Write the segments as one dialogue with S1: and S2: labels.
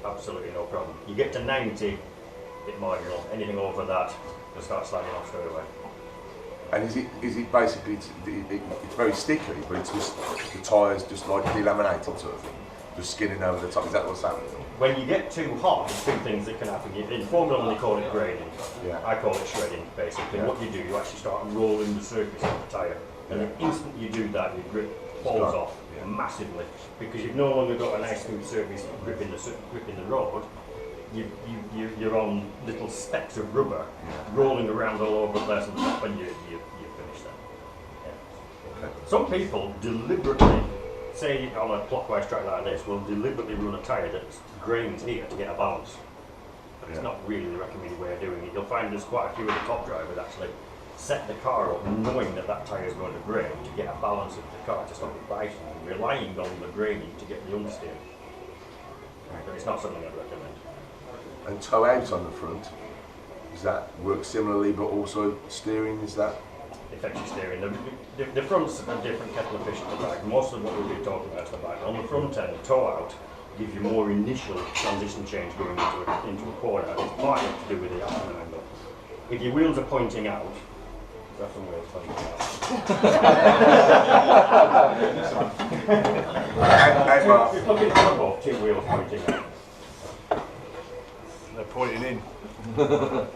S1: absolutely no problem. You get to 90, bit marginal. Anything over that, you'll start sliding off straight away.
S2: And is it basically, it's very sticky, but it's just, the tyre's just like delaminated sort of thing, just skinning over the top, is that what's happening?
S1: When you get too hot, there's two things that can happen. In Formula 1 they call it grading.
S2: Yeah.
S1: I call it shredding, basically. What you do, you actually start rolling the surface of the tyre. And the instant you do that, your grip falls off massively. Because you've no longer got a nice smooth surface gripping the road. You're on little specks of rubber rolling around all over the place on the top, and you finish that. Yeah.
S2: Okay.
S1: Some people deliberately, say on a clockwise track like this, will deliberately run a tyre that's grains here to get a balance. But it's not really the recommended way of doing it. You'll find there's quite a few of the top drivers actually set the car up knowing that that tyre is going to grain to get a balance of the car to stop it biting, and relying on the graining to get the understeer. But it's not something I'd recommend.
S2: And toe out on the front, does that work similarly, but also steering, is that?
S1: Effective steering. The front's a different kettle of fish at the back. Most of what we'll be talking about is the back. On the front end, toe out gives you more initial transition change going into a corner. It's partly to do with the action angle. If your wheels are pointing out, that's some way of pointing out. You're looking for above, two wheels pointing out.
S2: They're pointing in.
S1: Are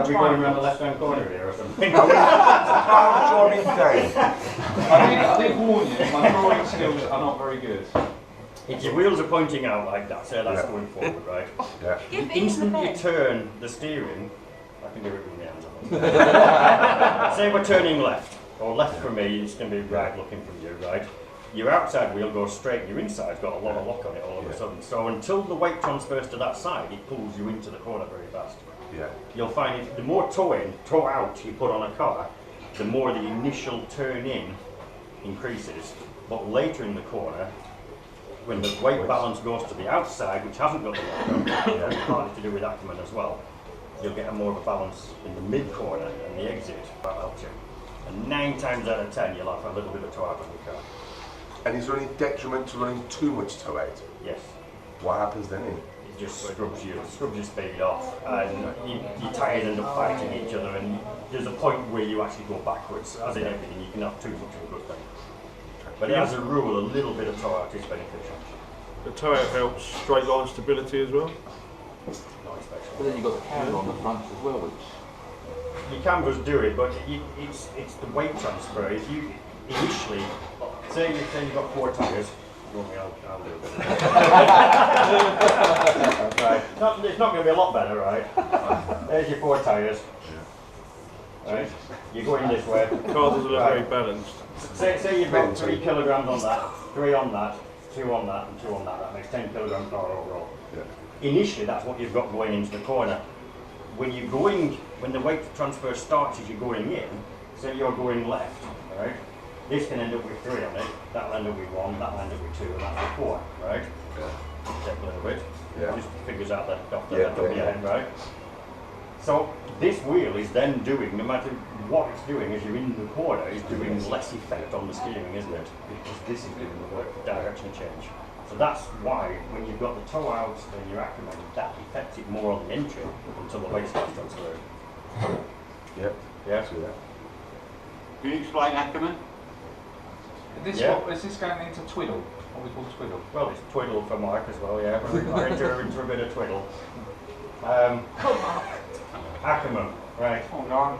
S1: we going around the left-hand corner here or something?
S2: I
S3: did warn you, my drawing skills are not very good.
S1: If your wheels are pointing out like that, say that's going forward, right?
S2: Yeah.
S1: The instant you turn the steering, I can do it with my hands on. Say we're turning left, or left for me, it's going to be right looking from you, right? Your outside wheel goes straight, your inside's got a lot of lock on it all of a sudden. So until the weight transfers to that side, it pulls you into the corner very fast.
S2: Yeah.
S1: You'll find the more toe out you put on a car, the more the initial turn in increases. But later in the corner, when the weight balance goes to the outside, which hasn't got the lock on, and partly to do with Acumen as well, you'll get more of a balance in the mid corner and the exit. That helps you. And 9 times out of 10, you'll have a little bit of toe out on the car.
S2: And is there any detriment to running too much toe out?
S1: Yes.
S2: What happens then?
S1: It just scrubs your speed off, and your tyres end up fighting each other, and there's a point where you actually go backwards. As in everything, you can have too much of a good thing. But as a rule, a little bit of toe out is beneficial.
S4: The toe out helps straight line stability as well?
S1: Not especially.
S3: But then you've got the camber on the front as well, which...
S1: Your cambers do it, but it's the weight transfer. If you initially, say you've got 4 tyres, you want me, I'll do it. Right. It's not going to be a lot better, right? There's your 4 tyres. Right? You're going this way.
S4: The car doesn't look very balanced.
S1: Say you've got 3 kilograms on that, 3 on that, 2 on that, and 2 on that. That makes 10 kilograms car overall.
S2: Yeah.
S1: Initially, that's what you've got going into the corner. When the weight transfer starts as you're going in, say you're going left, right? This can end up with 3 on it, that'll end up with 1, that'll end up with 2, and that's with 4, right?
S2: Yeah.
S1: Take a little bit.
S2: Yeah.
S1: Just figures out that off the
S2: Yeah,
S1: top of your head, right? So this wheel is then doing, no matter what it's doing as you're in the corner, is doing less effect on the steering, isn't it? Because this is doing the work of direction change. So that's why when you've got the toe out and your Acumen, that affects it more on the entry until the weight starts transferring.
S2: Yep.
S1: Yeah.
S2: See that.
S5: Can you explain Acumen?
S3: Is this going into twiddle? What we call twiddle?
S1: Well, it's twiddle for Mark as well, yeah. We're into a bit of twiddle. Acumen, right.
S5: Hold on.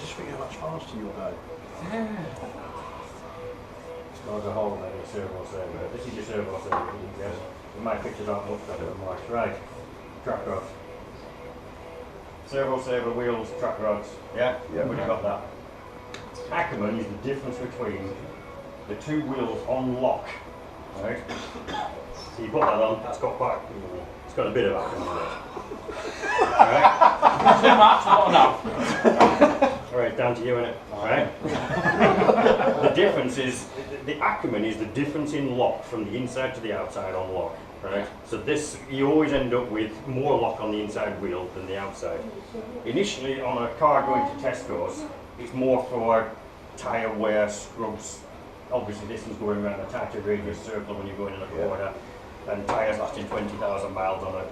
S4: Just think how much faster you'll go.
S1: There's a hole there, a servo saver. This is your servo saver, yes. My pictures aren't much better than Mark's. Right. Track rods. Servo saver wheels, track rods. Yeah?
S2: Yeah.
S1: We've got that. Acumen is the difference between the 2 wheels on lock. Right? So you put that on, it's got quite, it's got a bit of Acumen in it. Alright?
S5: Too much, not enough.
S1: Alright, down to you in it. Alright? The difference is, the Acumen is the difference in lock from the inside to the outside on lock. Right? So this, you always end up with more lock on the inside wheel than the outside. Initially on a car going to Tesco's, it's more for tyre wear, scrubs. Obviously this is going around a tighter radius circle when you're going in a corner, and tyres lasting 20,000 miles on a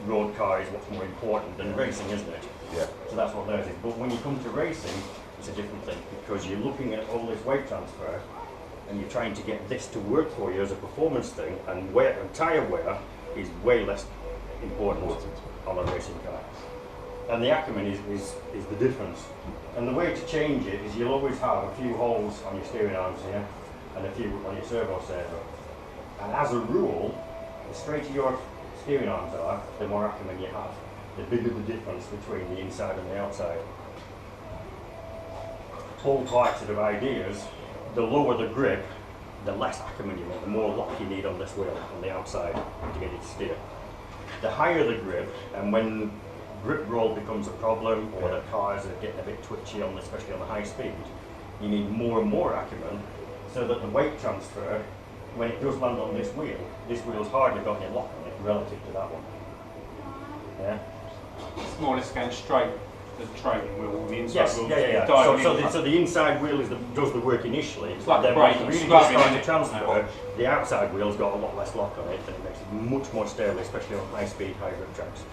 S1: road car is what's more important than racing, isn't it?
S2: Yeah.
S1: So that's what theirs is. But when you come to racing, it's a different thing, because you're looking at all this weight transfer and you're trying to get this to work for you as a performance thing, and wear and tyre wear is way less important on a racing car. And the Ackerman is the difference. And the way to change it is you'll always have a few holes on your steering arms here and a few on your servo saver. And as a rule, the straighter your steering arms are, the more Ackerman you have. The bigger the difference between the inside and the outside. All types of ideas, the lower the grip, the less Ackerman you want, the more lock you need on this wheel on the outside to get it to steer. The higher the grip, and when grip roll becomes a problem, or the cars are getting a bit twitchy, especially on the high speed, you need more and more Ackerman, so that the weight transfer, when it does land on this wheel's hardly got any lock on it relative to that one. Yeah?
S5: It's more or less going straight to the trailing wheel, the inside
S1: Yes,
S5: wheel.
S1: yeah. So the inside wheel does the work initially.
S5: It's like
S1: then
S5: the
S1: when
S5: brake,
S1: it really
S5: scrubbing,
S1: starts to
S5: isn't it?
S1: transfer, the outside wheel's got a lot less lock on it, and it makes it much more stable, especially on high speed, high grip tracks.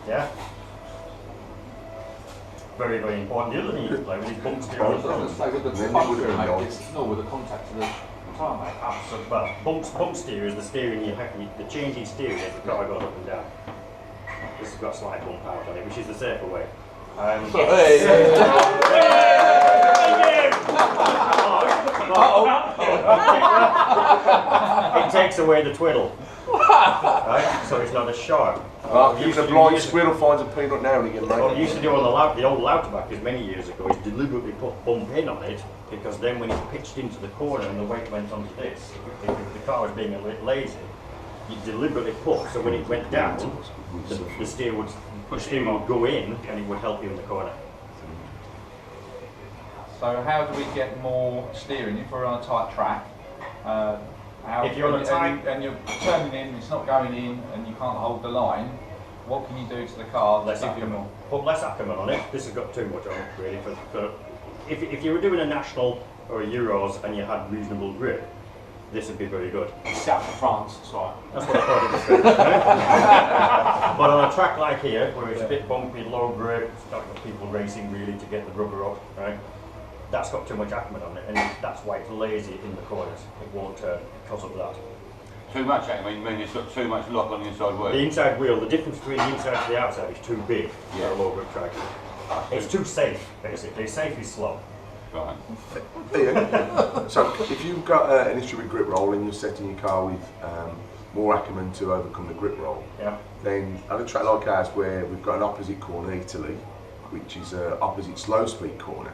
S1: Yeah. Very, very important. The other thing you can play with is bump steering.
S6: With the puncture, it's no, with the contact to the tarmac.
S1: Absolutely. Well, bump steer is the steering the changing steering as the car goes up and down. This has got a slight bump out on it, which is the safer way. It takes away the twiddle. Right? So it's not as sharp.
S2: Even a blind squirrel finds a peanut now and again, mate.
S1: What we used to do on the old Louterbackers many years ago is deliberately put bump in on it, because then when it pitched into the corner and the weight went onto this, if the car was being a bit lazy, you deliberately put, so when it went down, the steer would go in and it would help you in the corner.
S3: So how do we get more steering if we're on a tight track?
S1: If you're on a tight...
S3: and you're turning in, it's not going in, and you can't hold the line, what can you do to the car to give you more?
S1: Put less Ackerman on it. This has got too much on it, really. If you were doing a national or a Euros and you had reasonable grip, this would be very good.
S5: South of France, sorry.
S1: That's what I thought it was good. Right? But on a track like here, where it's a bit bumpy, low grip, it's not got people racing really to get the rubber up, right? That's got too much Ackerman on it, and that's why it's lazy in the corners. It won't turn because of that.
S5: Too much, I mean it's got too much lock on the inside wheel.
S1: The inside wheel, the difference between the inside and the outside is too big for a low grip track. It's too safe, basically. Safe is slow.
S5: Right.
S2: Ian, so if you've got an issue with grip roll and you're setting your car with more Ackerman to overcome the grip roll, then at a track like ours where we've got an opposite corner, Italy, which is an opposite slow speed corner,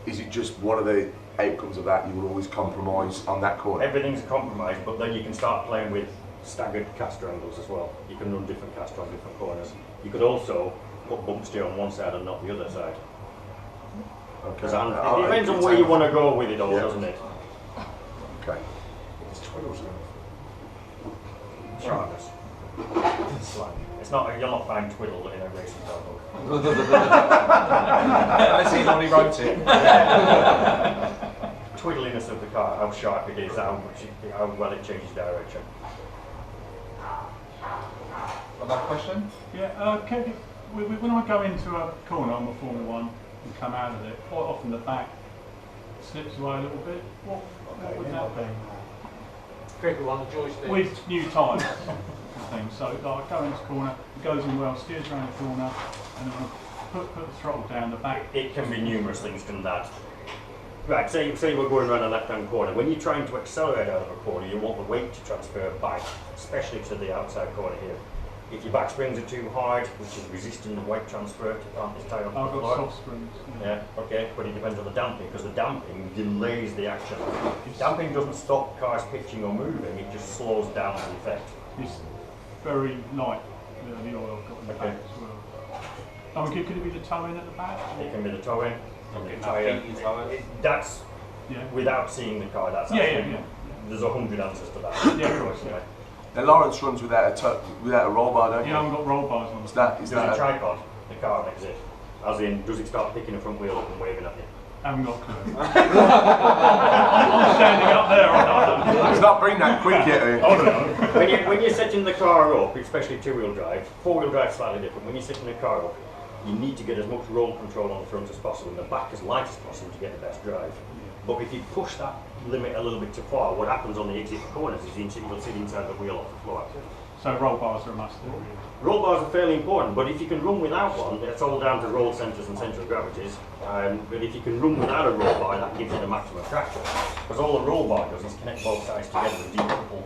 S2: is it just one of the outcomes of that? You will always compromise on that corner?
S1: Everything's a compromise, but then you can start playing with staggered caster angles as well. You can run different caster on different corners. You could also put bump steer on one side and not the other side.
S2: Okay.
S1: It depends on where you want to go with it all, doesn't it?
S2: Okay.
S1: Sharpness. It's not, you'll not find twiddle in a racing car book.
S3: Unless he only wrote it.
S1: Twiddliness of the car, how sharp it is, how well it changes direction.
S3: Another question?
S7: Yeah, when I go into a corner on the Formula 1 and come out of it, quite often the back slips away a little bit. What would that be?
S6: Gripper on the joystick.
S7: With new tyres and things. So like, I go into the corner, it goes in well, steers around the corner, and then I put the throttle down the back.
S1: It can be numerous things from that. Right, say we're going around a left-hand corner. When you're trying to accelerate out of a corner, you want the weight to transfer back, especially to the outside corner here. If your back springs are too hard, which is resisting the weight transfer to plant this tyre
S7: I've
S1: on the
S7: got
S1: floor.
S7: soft springs.
S1: Yeah, okay, but it depends on the damping, because the damping delays the action. Damping doesn't stop cars pitching or moving, it just slows down the effect.
S7: It's very light, the oil I've got in the back as well. Could it be the towing at the back?
S1: It can be the towing, and the
S5: Okay,
S1: tyre.
S5: heating tyres.
S1: That's, without seeing the car, that's
S7: Yeah,
S1: actually,
S7: yeah.
S1: there's 100 answers to that.
S7: Yeah, of course,
S1: yeah.
S2: Now Lawrence runs without a roll bar, don't you?
S7: Yeah, I haven't got roll bars on.
S2: Is
S1: Does
S2: that
S1: it tripod? The car makes it. As in, does it start picking the front wheel up and waving at you?
S7: I haven't got a clue. I'm standing up there or not.
S2: It's not bring that quick yet.
S1: Oh no. When you're setting the car up, especially two-wheel drive, four-wheel drive is slightly different. When you're setting the car up, you need to get as much roll control on the front as possible and the back as light as possible to get the best drive. But if you push that limit a little bit too far, what happens on the exit corners is you'll see the inside of the wheel off the floor.
S7: So roll bars are a must.
S1: Roll bars are fairly important, but if you can run without one, it's all down to roll centres and centre of gravities. But if you can run without a roll bar, that gives you the maximum traction. Because all the roll bar does is connect both sides together and decouple.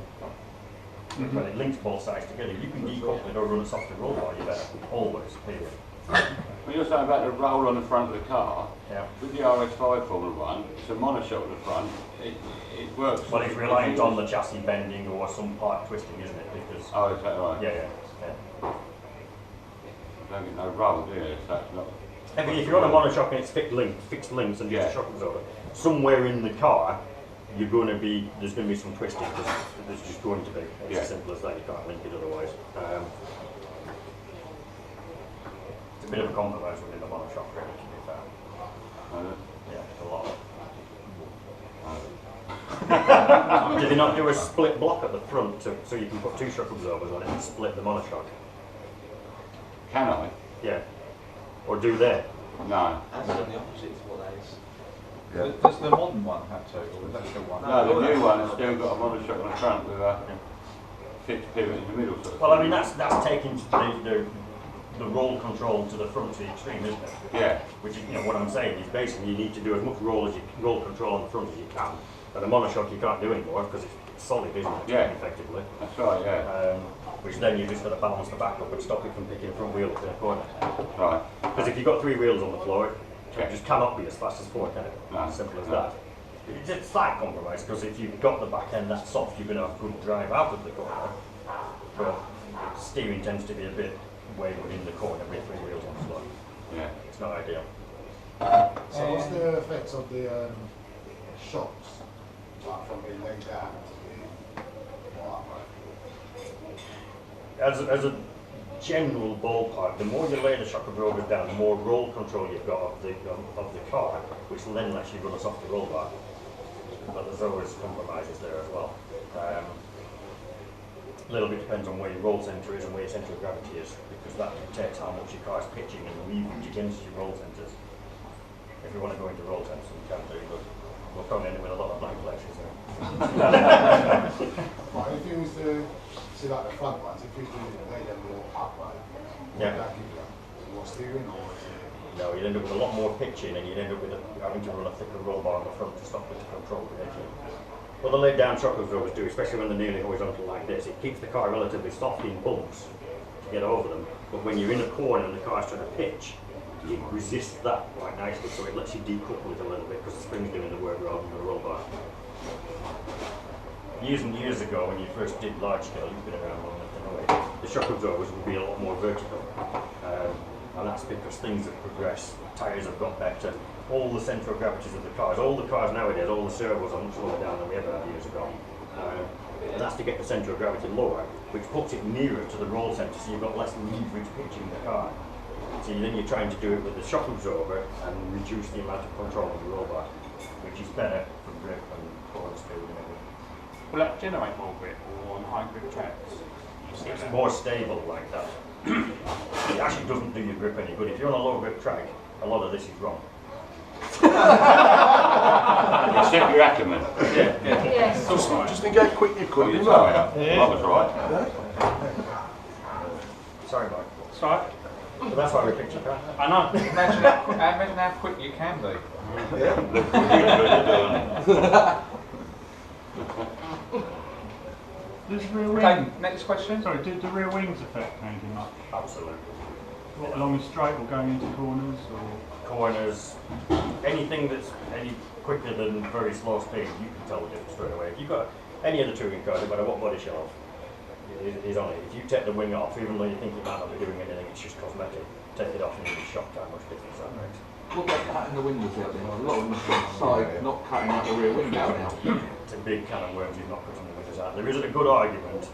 S1: When it links both sides together, you can decouple it or run a softer roll bar, you better. Always, period.
S8: When you're saying about the roll on the front of the car,
S1: Yeah.
S8: with the RS5 Formula 1, it's a monoshock at the front, it works.
S1: Well, it's reliant on the chassis bending or some part twisting, isn't it? Because
S8: Oh, is that right?
S1: yeah.
S8: You don't get no roll, do you? So that's not...
S1: If you're on a monoshock and it's fixed links and just a shock absorber, somewhere in the car, there's going to be some twisting because there's just going to be. It's as simple as that. You can't link it otherwise. It's a bit of a compromise within the monoshock, really, to be fair. Yeah, a lot. Did they not do a split block at the front so you can put two shock absorbers on it and split the monoshock?
S8: Can I?
S1: Yeah. Or do they?
S8: No.
S6: That's on the opposite to what that is.
S2: Yeah.
S3: Does the modern one have to, or is that still one?
S8: No, the new one has still got a monoshock on the front with a fixed pivot in the middle. Sort of
S1: Well, I mean, that's taking the roll control to the front to the extreme, isn't it?
S8: Yeah.
S1: Which is, what I'm saying is basically you need to do as much roll control on the front as you can. But the monoshock you can't do anymore because it's solid, isn't it?
S8: Yeah.
S1: Effectively.
S8: That's right, yeah.
S1: Which then you just got to balance the back up and stop it from picking the front wheel up in a corner.
S8: Right.
S1: Because if you've got three wheels on the floor,
S8: Yeah.
S1: it just cannot be as fast as four, can it?
S8: No.
S1: As simple as
S8: No.
S1: that. It's a slight compromise because if you've got the back end that soft, you're going to have good drive out of the corner. But steering tends to be a bit wayward in the corner with three wheels on the floor.
S8: Yeah.
S1: It's not ideal.
S9: So what's the effects of the shocks, like from being laid down to being more upright?
S1: As a general ballpark, the more you lay the shock absorbers down, the more roll control you've got of the car, which will then lets you run a softer roll bar. But there's always compromises there as well. A little bit depends on where your roll centre is and where your centre of gravity is, because that dictates how much your car's pitching and leverage against your roll centres. If you want to go into roll centres, you can do, but we'll probably end up with a lot of blank lectures there.
S9: Right, if you was to see like the front ones, if you was to lay them more upright,
S1: Yeah.
S9: would that give you more steering or is it?
S1: No, you'd end up with a lot more pitching and you'd end up with having to run a thicker roll bar on the front to stop it to control the edging. What the laid down shock absorbers do, especially when they're nearly horizontal like this, it keeps the car relatively soft in bumps to get over them. But when you're in a corner and the car's trying to pitch, it resists that quite nicely, so it lets you decouple it a little bit because the spring's doing the work rather than the roll bar. Years and years ago, when you first did large scale, you've been around long enough to know it, the shock absorbers would be a lot more vertical. And that's because things have progressed, tyres have got better, all the central gravities of the cars, all the cars nowadays, all the servos are much lower down than we ever had years ago. And that's to get the centre of gravity lower, which puts it nearer to the roll centre, so you've got less leverage pitching the car. So then you're trying to do it with the shock absorber and reduce the amount of control of the roll bar, which is better for grip and corner speed and everything.
S5: Will that generate more grip or on high grip tracks?
S1: It's more stable like that. It actually doesn't do your grip any good. If you're on a low grip track, a lot of this is wrong.
S8: Except your Ackerman.
S10: Yes.
S2: Just think how quick you could,
S8: You
S2: you
S8: know,
S2: know.
S8: I was right.
S1: Sorry, Mike.
S5: Sorry?
S1: But that's why we picked your car.
S5: I know.
S3: Imagine how quick you can be.
S7: Does rear wing,
S3: Okay, next question.
S7: sorry, do rear wings affect anything much?
S1: Absolutely.
S7: What, along a straight or going into corners or?
S1: Corners, anything that's any quicker than very slow speed, you can tell the difference straight away. If you've got any other touring car, no matter what body shelf is on it, if you take the wing off, even though you think it might not be doing anything, it's just cosmetic, take it off and you'll be shocked how much difference that makes.
S6: What about cutting the windows out there? A lot of them side, not cutting out the rear window now.
S1: It's a big can of worms you've not put on the windows out. There is a good argument